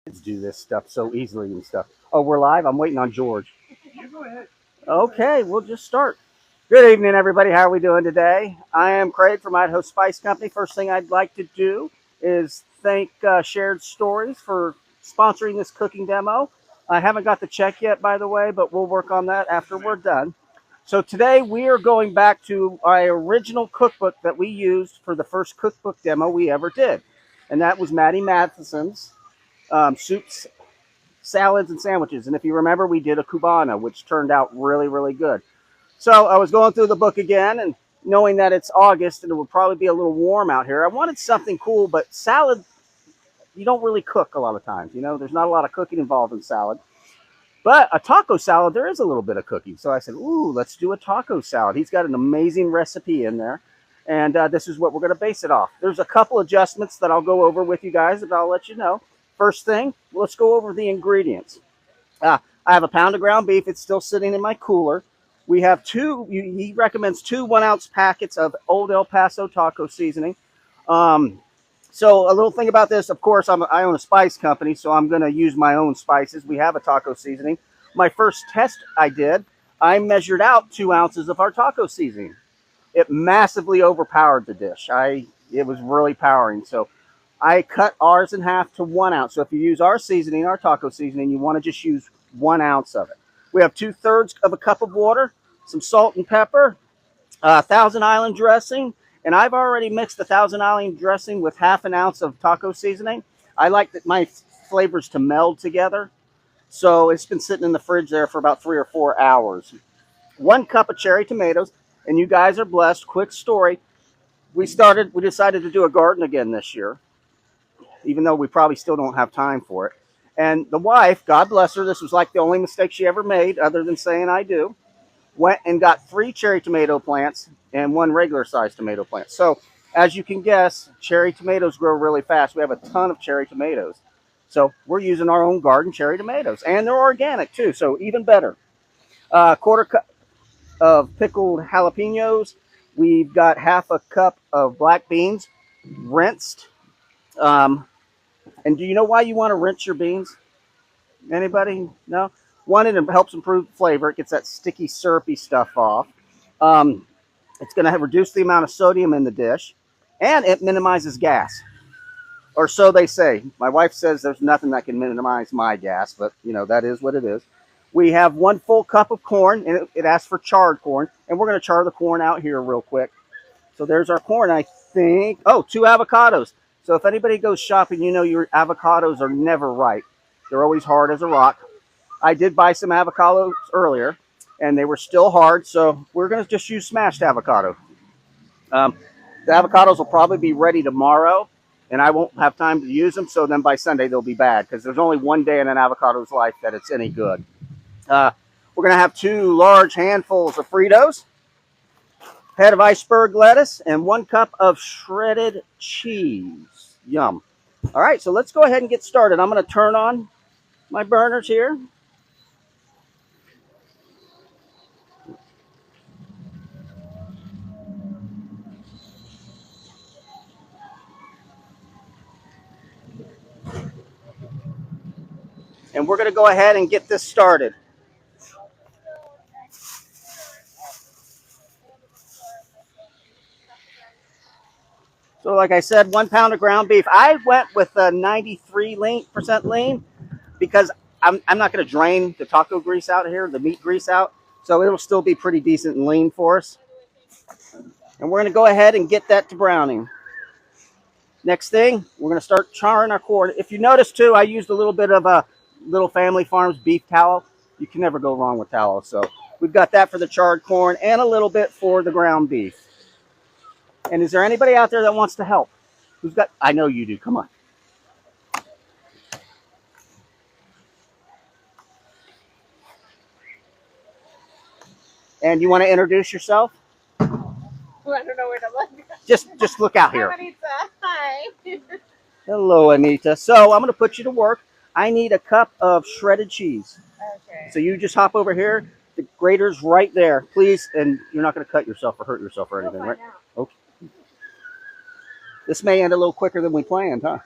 Kids do this stuff so easily and stuff. Oh, we're live? I'm waiting on George. You go ahead. Okay, we'll just start. Good evening, everybody. How are we doing today? I am Craig from Idaho Spice Company. First thing I'd like to do is thank Shared Stories for sponsoring this cooking demo. I haven't got the check yet, by the way, but we'll work on that after we're done. So today we are going back to our original cookbook that we used for the first cookbook demo we ever did. And that was Matheson's soups, salads, and sandwiches. And if you remember, we did a cubana, which turned out really, really good. So I was going through the book again, and knowing that it's August and it will probably be a little warm out here, I wanted something cool, but salad, you don't really cook a lot of times. You know, there's not a lot of cooking involved in salad. But a taco salad, there is a little bit of cooking. So I said, ooh, let's do a taco salad. He's got an amazing recipe in there. And this is what we're going to base it off. There's a couple adjustments that I'll go over with you guys, and I'll let you know. First thing, let's go over the ingredients. I have a pound of ground beef. It's still sitting in my cooler. We have he recommends 2 1-ounce packets of Old El Paso taco seasoning. So a little thing about this, of course, I own a spice company, so I'm going to use my own spices. We have a taco seasoning. My first test I measured out 2 ounces of our taco seasoning. It massively overpowered the dish. It was really powering. So I cut ours in half to 1 ounce. So if you use our seasoning, our taco seasoning, you want to just use 1 ounce of it. We have 2/3 of a cup of water, some salt and pepper, Thousand Island dressing. And I've already mixed the Thousand Island dressing with half an ounce of taco seasoning. I like my flavors to meld together. So it's been sitting in the fridge there for about 3 or 4 hours. 1 cup of cherry tomatoes. And you guys are blessed. Quick story. We decided to do a garden again this year, even though we probably still don't have time for it. And the wife, God bless her, this was like the only mistake she ever made, other than saying I do, went and got 3 cherry tomato plants and 1 regular sized tomato plant. So as you can guess, cherry tomatoes grow really fast. We have a ton of cherry tomatoes. So we're using our own garden cherry tomatoes, and they're organic too, so even better. 1/4 cup of pickled jalapenos. We've got half a cup of black beans, rinsed. And do you know why you want to rinse your beans? Anybody? No? One, it helps improve flavor. It gets that sticky, syrupy stuff off. It's going to reduce the amount of sodium in the dish, and it minimizes gas, or so they say. My wife says there's nothing that can minimize my gas, but you know that is what it is. We have 1 full cup of corn, and it asks for charred corn, and we're going to char the corn out here real quick. So there's our corn, I think. Oh, 2 avocados. So if anybody goes shopping, you know your avocados are never ripe. They're always hard as a rock. I did buy some avocados earlier, and they were still hard, so we're going to just use smashed avocado. The avocados will probably be ready tomorrow, and I won't have time to use them, so then by Sunday they'll be bad, because there's only one day in an avocado's life that it's any good. We're going to have 2 large handfuls of Fritos, head of iceberg lettuce, and 1 cup of shredded cheese. Yum. All right, so let's go ahead and get started. I'm going to turn on my burners here. And we're going to go ahead and get this started. So like I said, 1 pound of ground beef. I went with a 93% lean because I'm not going to drain the taco grease out here, the meat grease out. So it'll still be pretty decent and lean for us. And we're going to go ahead and get that to browning. Next thing, we're going to start charring our corn. If you notice too, I used a little bit of a Little Family Farms beef tallow. You can never go wrong with tallow. So we've got that for the charred corn and a little bit for the ground beef. And is there anybody out there that wants to help? Who's got? I know you do. Come on. And you want to introduce yourself? Well, I don't know where to look. Just look out here. Hi. Hello, Anita. So I'm going to put you to work. I need a cup of shredded cheese. Okay. So you just hop over here. The grater's right there, please. And you're not going to cut yourself or hurt yourself or anything, right? Okay. This may end a little quicker than we planned, huh?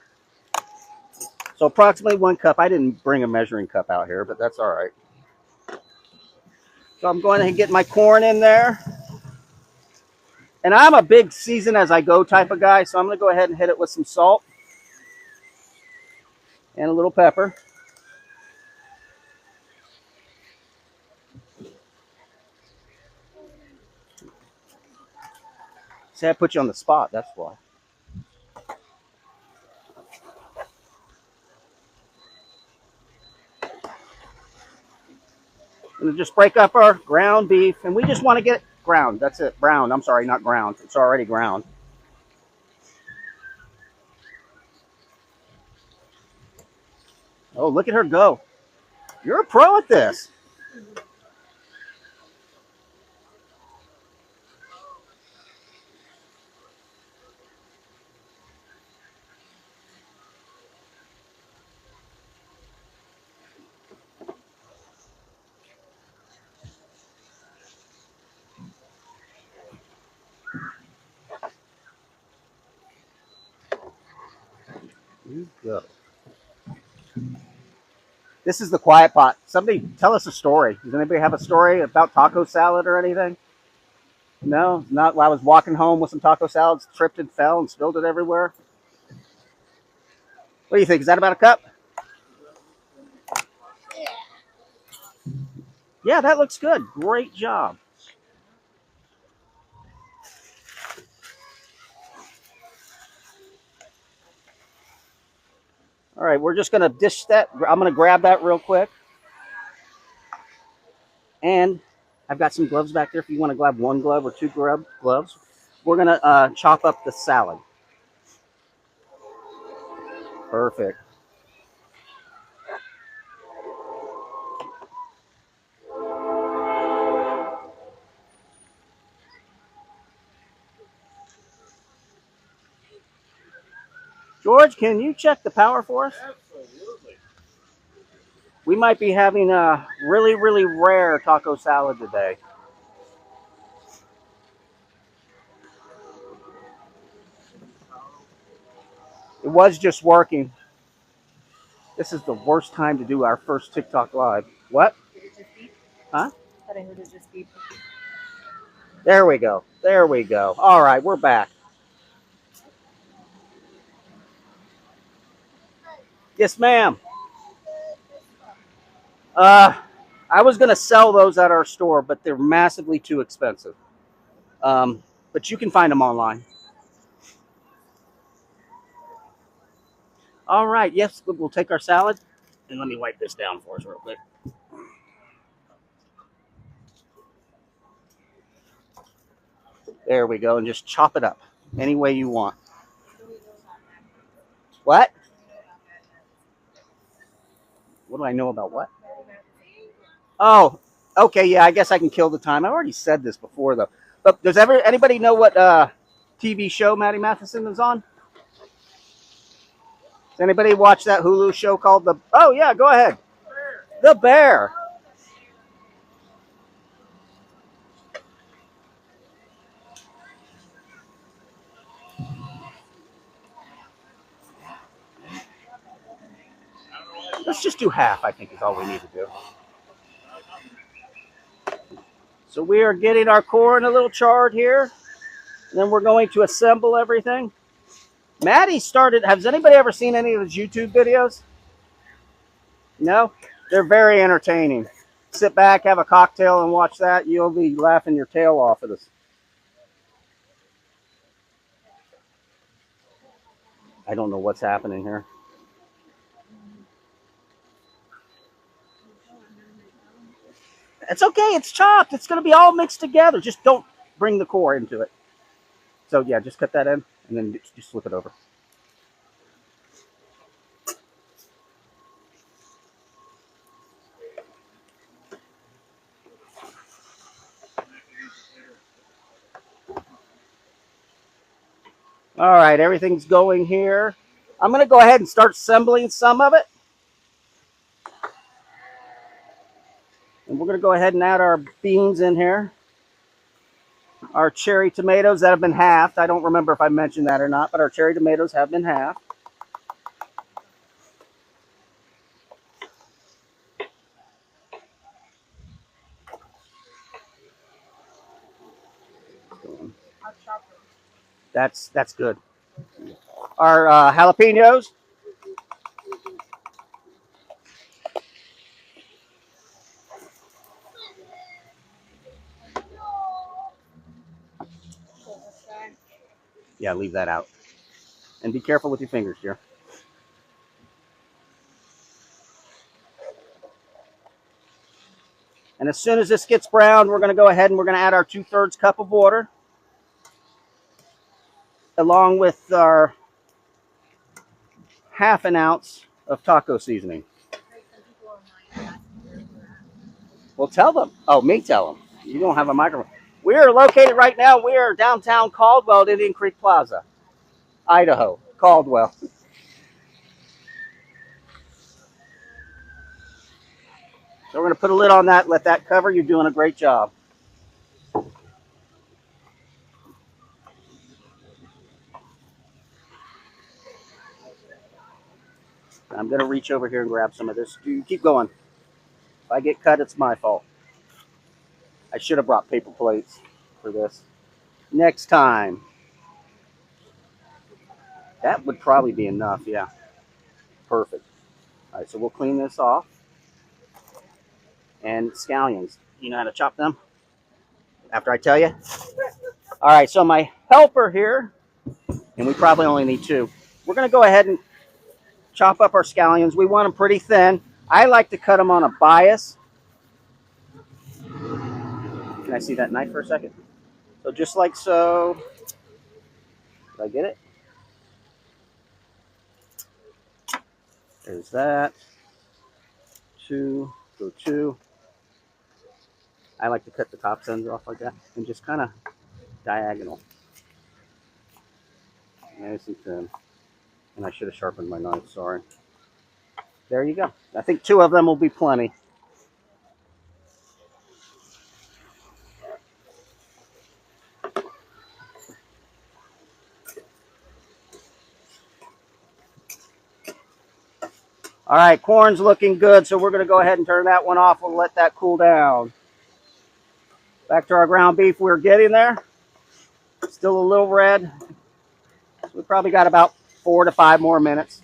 So approximately 1 cup. I didn't bring a measuring cup out here, but that's all right. So I'm going to get my corn in there. And I'm a big season as I go type of guy, so I'm going to go ahead and hit it with some salt and a little pepper. See, I put you on the spot, that's why. And just break up our ground beef, and we just want to get it ground. That's it, brown. I'm sorry, not ground. It's already ground. Oh, look at her go. You're a pro at this. You go. This is the quiet pot. Somebody tell us a story. Does anybody have a story about taco salad or anything? No, not. I was walking home with some taco salads, tripped and fell and spilled it everywhere. What do you think? Is that about a cup? Yeah, that looks good. Great job. All right, we're just going to dish that. I'm going to grab that real quick. And I've got some gloves back there if you want to grab 1 glove or 2 gloves. We're going to chop up the salad. Perfect. George, can you check the power for us? Absolutely. We might be having a really, really rare taco salad today. It was just working. This is the worst time to do our first TikTok live. What? Did it just beep? Huh? I thought I heard it just beep. There we go. There we go. All right, we're back. Yes, ma'am. I was going to sell those at our store, but they're massively too expensive. But you can find them online. All right. Yes, we'll take our salad. And let me wipe this down for us real quick. There we go. And just chop it up any way you want. What? What do I know about what? Oh, okay. Yeah, I guess I can kill the time. I already said this before, though. But does anybody know what TV show Matty Matheson is on? Does anybody watch that Hulu show called The... Oh, yeah, go ahead. The Bear. Let's just do half, I think, is all we need to do. So we are getting our corn a little charred here. And then we're going to assemble everything. Matty started... Has anybody ever seen any of his YouTube videos? No? They're very entertaining. Sit back, have a cocktail, and watch that. You'll be laughing your tail off at us. I don't know what's happening here. It's okay. It's chopped. It's going to be all mixed together. Just don't bring the core into it. So, yeah, just cut that in, and then just flip it over. All right, everything's going here. I'm going to go ahead and start assembling some of it. And we're going to go ahead and add our beans in here. Our cherry tomatoes that have been halved. I don't remember if I mentioned that or not, but our cherry tomatoes have been halved. That's good. Our jalapenos. Yeah, leave that out. And be careful with your fingers, dear. And as soon as this gets brown, we're going to go ahead and we're going to add our 2/3 cup of water, along with our 1/2 ounce of taco seasoning. Well, tell them. Oh, me tell them. You don't have a microphone. We are located right now. We are downtown Caldwell at Indian Creek Plaza, Idaho. Caldwell. So we're going to put a lid on that, let that cover. You're doing a great job. I'm going to reach over here and grab some of this. You keep going. If I get cut, it's my fault. I should have brought paper plates for this. Next time. That would probably be enough, yeah. Perfect. All right, so we'll clean this off. And scallions. You know how to chop them? After I tell you? All right, so my helper here, and we probably only need 2. We're going to go ahead and chop up our scallions. We want them pretty thin. I like to cut them on a bias. Can I see that knife for a second? So just like so. Did I get it? There's that. 2, go 2. I like to cut the top ends off like that and just kind of diagonal. Nice and thin. And I should have sharpened my knife, sorry. There you go. I think 2 of them will be plenty. All right, corn's looking good, so we're going to go ahead and turn that one off. We'll let that cool down. Back to our ground beef. We're getting there. Still a little red. We probably got about 4 to 5 more minutes.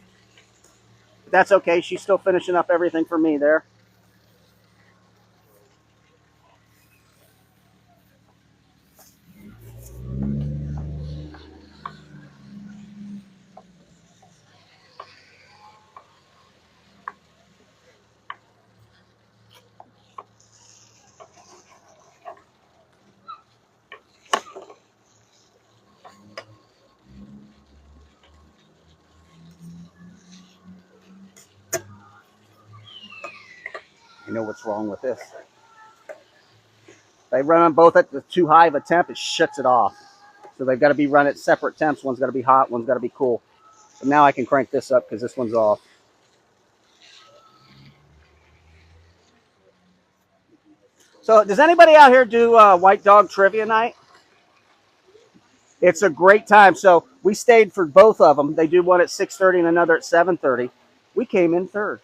But that's okay. She's still finishing up everything for me there. You know what's wrong with this? They run them both at the too high of a temp, it shuts it off. So they've got to be run at separate temps. One's got to be hot, one's got to be cool. But now I can crank this up because this one's off. So does anybody out here do White Dog Trivia Night? It's a great time. So we stayed for both of them. They do one at 6:30 and another at 7:30. We came in third.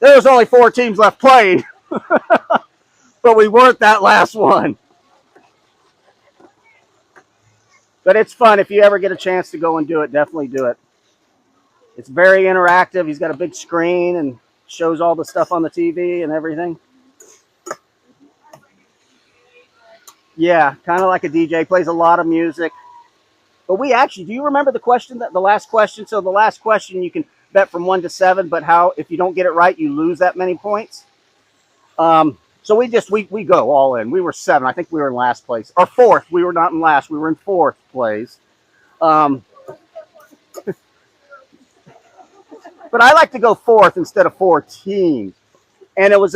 There was only 4 teams left playing, but we weren't that last one. But it's fun. If you ever get a chance to go and do it, definitely do it. It's very interactive. He's got a big screen and shows all the stuff on the TV and everything. Yeah, kind of like a DJ. Plays a lot of music. But we actually, do you remember the question, the last question? So the last question, you can bet from 1 to 7, but how, if you don't get it right, you lose that many points. So we go all in. We were 7. I think we were in last place. Or 4th. We were not in last. We were in 4th place. But I like to go 4th instead of 14. And it was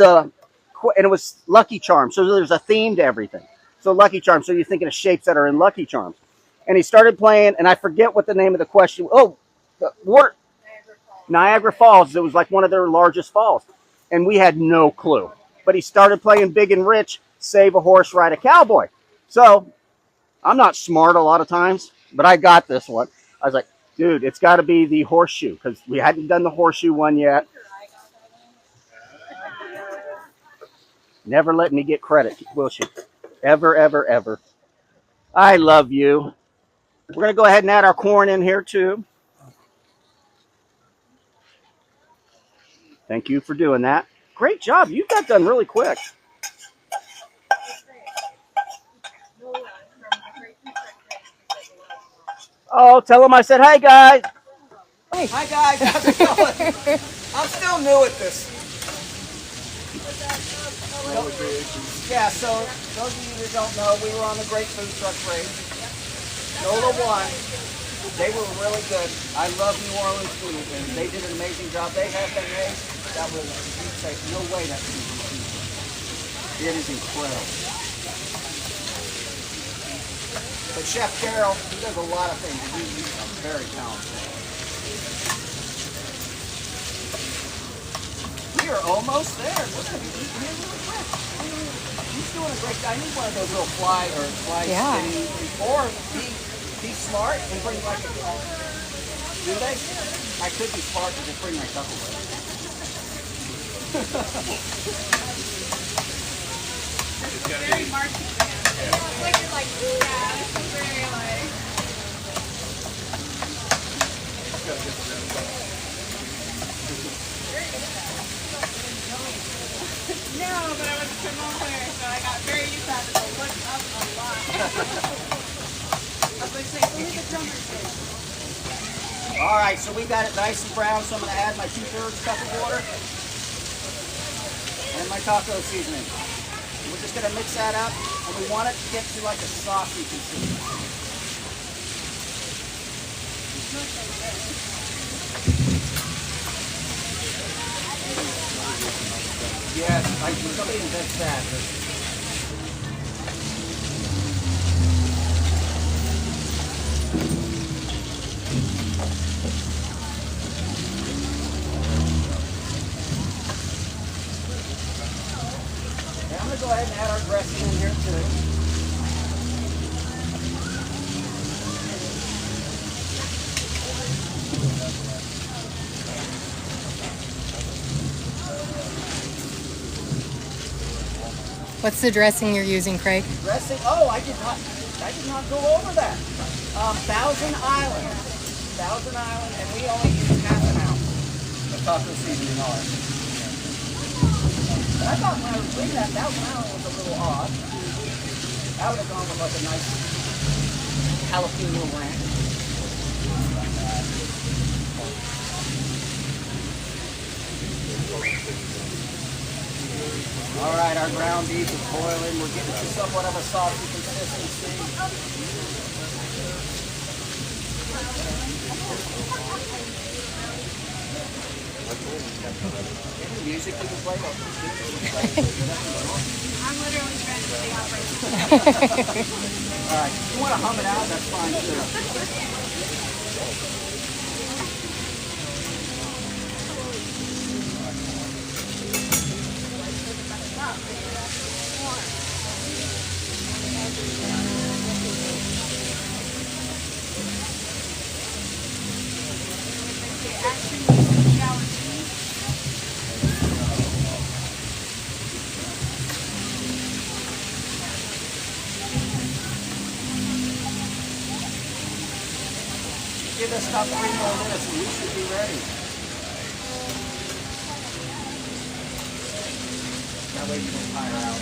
Lucky Charms. So there's a theme to everything. So Lucky Charms. So you're thinking of shapes that are in Lucky Charms. And he started playing, and I forget what the name of the question. Oh, what? Niagara Falls. It was like one of their largest falls. And we had no clue. But he started playing Big and Rich, Save a Horse, Ride a Cowboy. So I'm not smart a lot of times, but I got this one. I was like, dude, it's got to be the horseshoe, because we hadn't done the horseshoe one yet. Never let me get credit, will she? Ever, ever, ever. I love you. We're going to go ahead and add our corn in here too. Thank you for doing that. Great job. You got done really quick. Oh, tell them I said, hey guys. Hi guys, how's it going? I'm still new at this. Yeah, so those of you that don't know, we were on the Great Food Truck Race. NOLA won. They were really good. I love New Orleans food, and they did an amazing job. They had that race. That was, you'd say, no way that can be repeated. It is incredible. But Chef Carol, he does a lot of things. He's very talented. We are almost there. We're going to be eating here really quick. He's doing a great job. I need one of those little fly skinny, or be smart and bring like a, do they? I could be smart and just bring my Tupperware. Very marketing. It's like you're like, yeah, this is very like. No, but I was from over, so I got very used to having to look up a lot. I was like, say, who is the drummer? All right, so we got it nice and brown, so I'm going to add my 2/3 cup of water and my taco seasoning. We're just going to mix that up, and we want it to get to like a saucy consistency. Yes, somebody invents that. Okay, I'm going to go ahead and add our dressing in here too. What's the dressing you're using, Craig? Dressing? Oh, I did not go over that. Thousand Island, and we only use half an ounce of taco seasoning on it. But I thought when I was reading that, Thousand Island was a little odd. I would have gone with like a nice jalapeno ranch. All right, our ground beef is boiling. We're getting to somewhat of a saucy consistency. Any music we can play? I'm literally trying to stay out right now. All right, if you want to hum it out, that's fine too. Give us about 3 more minutes and we should be ready. That way you don't tire out.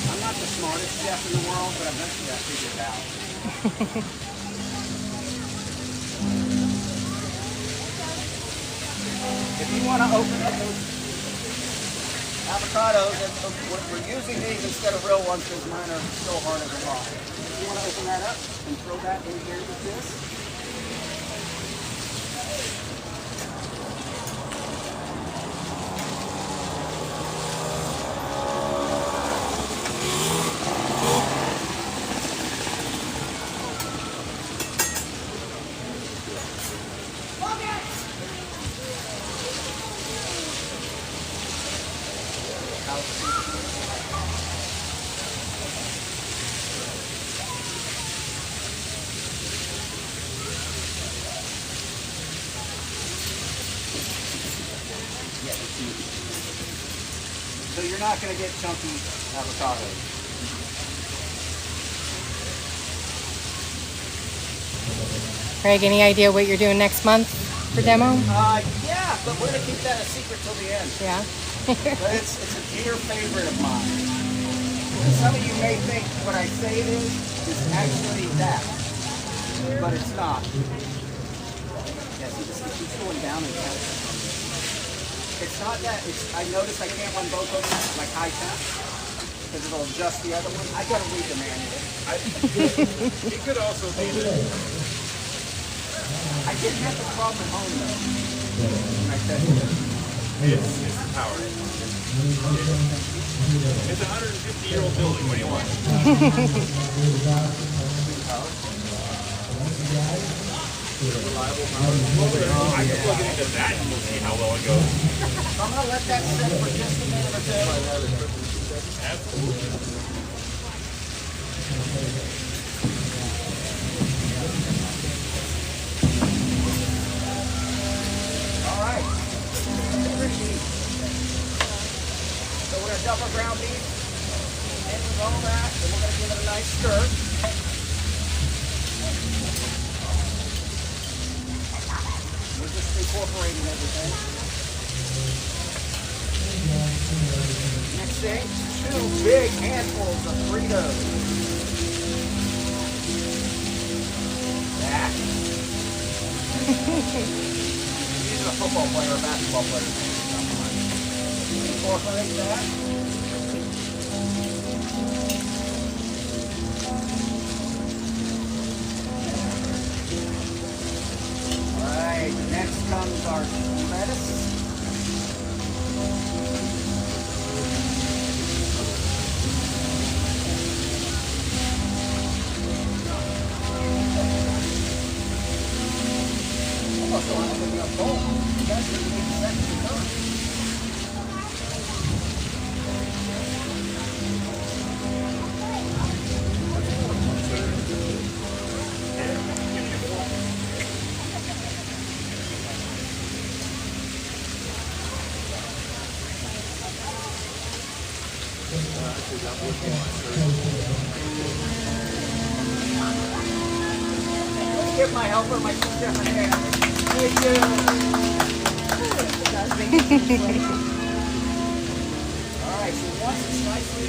I'm not the smartest chef in the world, but eventually I figured it out. If you want to open up those avocados, we're using these instead of real ones because mine are so hard as a rock. If you want to open that up and throw that in here with this. So you're not going to get chunky avocados. Craig, any idea what you're doing next month for demo? Yeah, but we're going to keep that a secret till the end. Yeah. But it's a dear favorite of mine. And some of you may think what I say it is actually that, but it's not. Yeah, see, this keeps going down and down. It's not that. I notice I can't run both of them like high temp because it'll adjust the other one. I got to read the manual. It could also be that. I didn't have the problem at home though when I tested it. It's the power. It's a 150-year-old building. What do you want? Reliable power. I can plug it into that and we'll see how well it goes. I'm going to let that sit for just a minute or two. Absolutely. All right. So we're going to dump our ground beef in with all that, and we're going to give it a nice stir. We're just incorporating everything. Next thing, 2 big handfuls of Fritos. That. These are a football player or basketball player. Incorporate that. Alright, next comes our lettuce. Almost don't have enough bowl. You guys need to get the second done. Let's give my helper my 2 different hands. Thank you. All right, so once it's nicely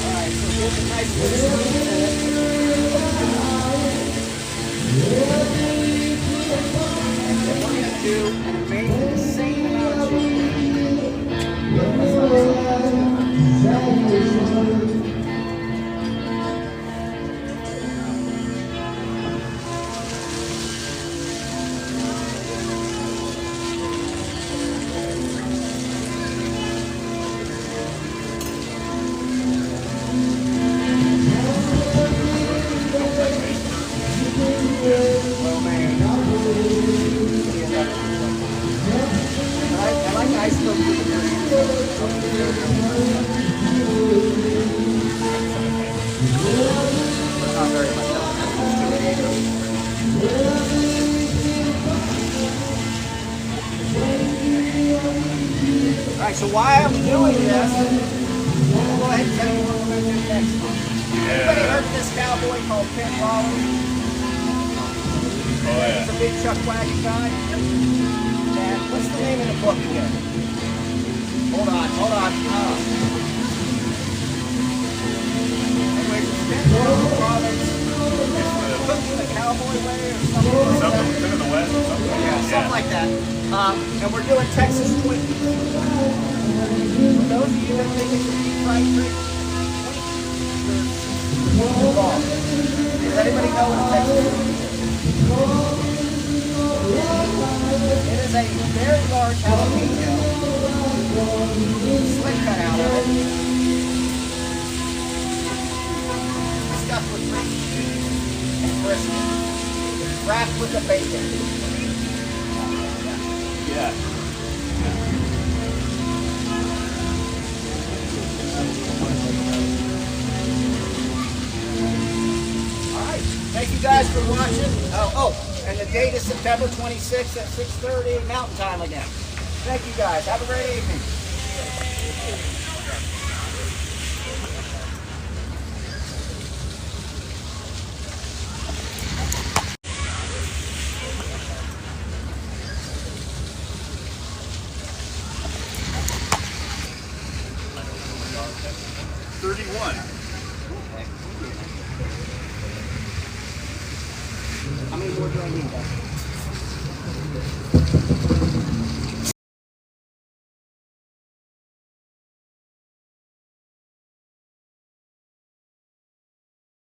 Alright, so here's a nice little and then we're going to do maybe the same amount of cheese. That's not well, man. I like ice cream. Not very much. Alright, so why I'm doing this, I'll go ahead and tell you what we're going to do next. Anybody heard of this cowboy called Ken Rollins? Oh, yeah. He's a big chuck wagon guy. And what's the name of the book again? Hold on. Anyway, Ken Rollins, Cooking the Cowboy Way or something like that. Something in the West or something. Yeah, something like that. And we're doing Texas Twinkies. For those of you that think it's a deep fried trick, does anybody know what a Texas Twinkie is? It is a very large jalapeno, slick cut out of it, stuffed with cream cheese and brisket, wrapped with the bacon. Yeah. guys for watching. And the date is September 26th at 6:30 Mountain Time again. Thank you guys. Have a great evening. How many more do I need?